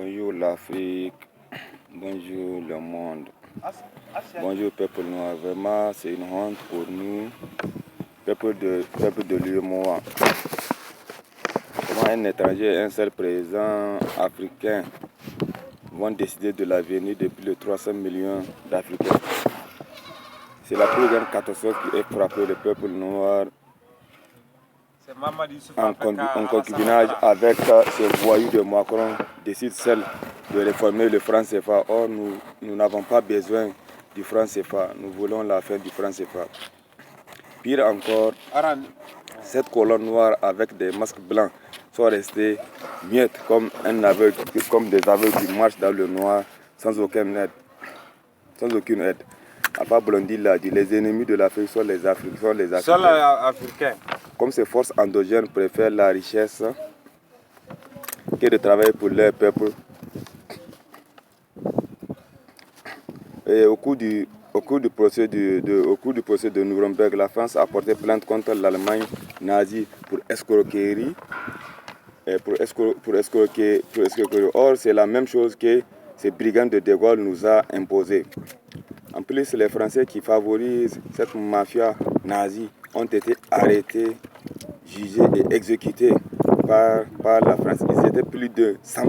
Bonjour l'Afrique, bonjour le monde, bonjour peuple noir. Vraiment, c'est une honte pour nous, peuple de l'UEMOA. Comment un étranger, un seul président africain vont décider de l'avenir de plus de 300 millions d'Africains. C'est la plus grande catastrophe qui est frappée le peuple noir en concubinage avec ce voyou de Macron décide seul de réformer le franc CFA. Or, nous n'avons pas besoin du franc CFA. Nous voulons la fin du franc CFA. Pire encore, cette colonne noire avec des masques blancs sont restés miettes comme des aveugles qui marchent dans le noir sans aucune aide. À part Blondie l'a dit, les ennemis de l'Afrique sont les Africains. Comme ces forces endogènes préfèrent la richesse que de travailler pour leur peuple. Et au cours du procès de Nuremberg, la France a porté plainte contre l'Allemagne nazie pour escroquerie. Or, c'est la même chose que ces brigands de De Gaulle nous a imposé. En plus, les Français qui favorisent cette mafia nazie ont été arrêtés, jugés et exécutés par la France. Ils étaient plus de 100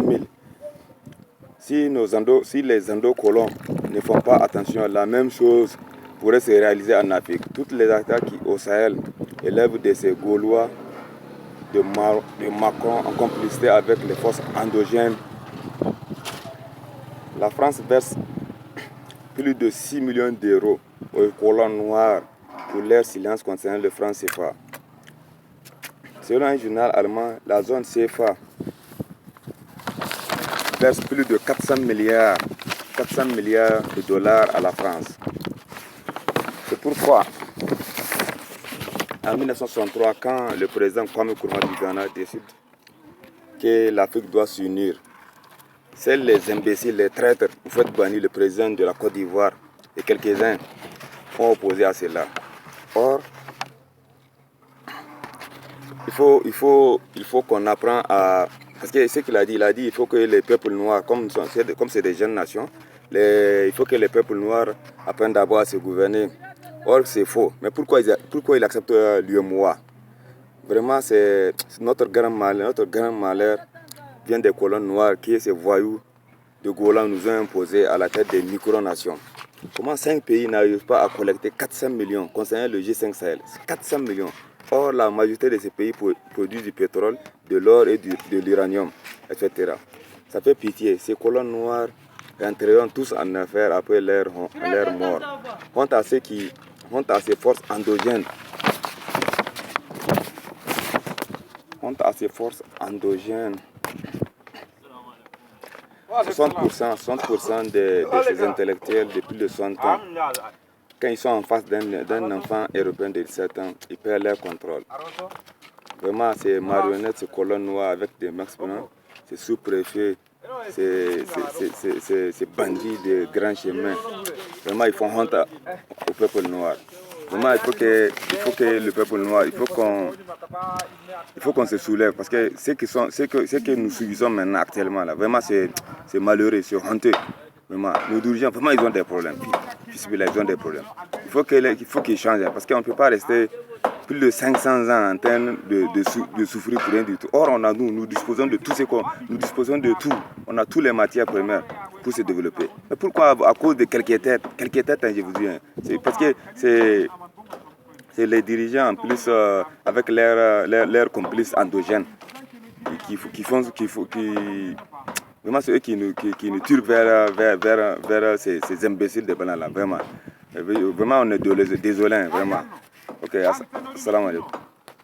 000. Si les endocolons ne font pas attention, la même chose pourrait se réaliser en Afrique. Toutes les attaques au Sahel élèvent de ces Gaulois de Macron en complicité avec les forces endogènes. La France verse plus de 6 millions d'euros aux colons noirs pour leur silence concernant le franc CFA. Selon un journal allemand, la zone CFA verse plus de 400 milliards de dollars à la France. C'est pourquoi, en 1963, quand le président Kwame Nkrumah du Ghana décide que l'Afrique doit s'unir, seuls les imbéciles, les traîtres, vous faites bannir le président de la Côte d'Ivoire et quelques-uns ont opposé à cela. Or, il faut qu'on apprenne à... Parce que ce qu'il a dit, il faut que les peuples noirs, comme c'est des jeunes nations, il faut que les peuples noirs apprennent d'abord à se gouverner. Or, c'est faux. Mais pourquoi il accepte l'UEMOA? Vraiment, c'est notre grand malheur vient des colonnes noires qui, ces voyous de Golan, nous ont imposé à la tête des micronations. Comment 5 pays n'arrivent pas à collecter 400 millions concernant le G5 Sahel? 400 millions. Or, la majorité de ces pays produisent du pétrole, de l'or et de l'uranium, etc. Ça fait pitié. Ces colonnes noires rentreront tous en affaires après leur mort. Honte à ces forces endogènes. Honte à ces forces endogènes. 60% de ces intellectuels de plus de 60 ans, quand ils sont en face d'un enfant européen de 17 ans, ils perdent leur contrôle. Vraiment, ces marionnettes, ces colonnes noires avec des max blancs, ces sous-préfets, ces bandits de grands chemins, vraiment, ils font honte au peuple noir. Vraiment, il faut que le peuple noir, il faut qu'on se soulève parce que ce que nous subissons maintenant actuellement, là, vraiment c'est malheureux, c'est honteux. Vraiment, nos dirigeants, vraiment ils ont des problèmes. Ils ont des problèmes. Il faut qu'ils changent parce qu'on ne peut pas rester plus de 500 ans en train de souffrir pour rien du tout. Or, nous disposons de tout nous disposons de tout. On a toutes les matières premières pour se développer. Mais pourquoi à cause de quelques têtes, hein, je vous dis, hein, c'est parce que c'est les dirigeants en plus avec leurs complices endogènes vraiment c'est eux qui nous tuent vers ces imbéciles de blancs là, vraiment on est désolé, vraiment. Ok, assalamu alaikum.